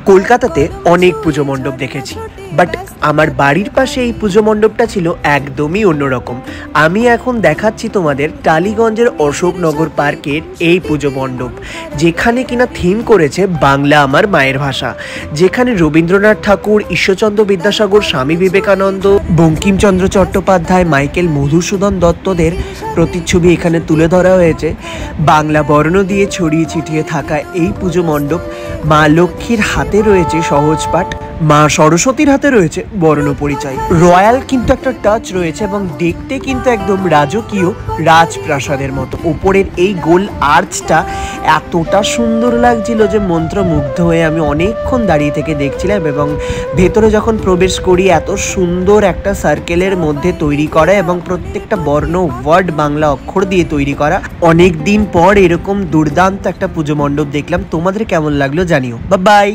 কলকাতাতে অনেক পুজো মণ্ডপ দেখেছি, বাট আমার বাড়ির পাশে এই পুজো মণ্ডপটা ছিল একদমই অন্যরকম। আমি এখন দেখাচ্ছি তোমাদের টালিগঞ্জের অশোকনগর পার্কের এই পুজো মণ্ডপ, যেখানে কিনা থিম করেছে বাংলা আমার মায়ের ভাষা, যেখানে রবীন্দ্রনাথ ঠাকুর, ঈশ্বরচন্দ্র বিদ্যাসাগর, স্বামী বিবেকানন্দ, বঙ্কিমচন্দ্র চট্টোপাধ্যায়, মাইকেল মধুসূদন দত্তদের প্রতিচ্ছবি এখানে তুলে ধরা হয়েছে। বাংলা বর্ণ দিয়ে ছড়িয়ে ছিটিয়ে থাকা এই পুজো মণ্ডপ, মা লক্ষ্মীর হাতে রয়েছে সহজ পাঠ, মা সরস্বতীর হাতে রয়েছে বর্ণ পরিচয়। রয়্যাল কিন্তু একটা টাচ রয়েছে এবং দেখতে কিন্তু একদম রাজকীয় রাজপ্রাসাদের মতো। উপরের এই গোল আর্চটা এতটা সুন্দর লাগছিল যে মন্ত্রমুগ্ধ হয়ে আমি অনেকক্ষণ দাঁড়িয়ে থেকে দেখছিলাম। এবং ভেতরে যখন প্রবেশ করি, এত সুন্দর একটা সার্কেলের মধ্যে তৈরি করা এবং প্রত্যেকটা বর্ণ ওয়ার্ড বাংলা অক্ষর দিয়ে তৈরি করা। অনেক দিন পর এরকম দুর্দান্ত একটা পুজো মণ্ডপ দেখলাম। তোমাদের কেমন লাগলো জানিও। Bye bye.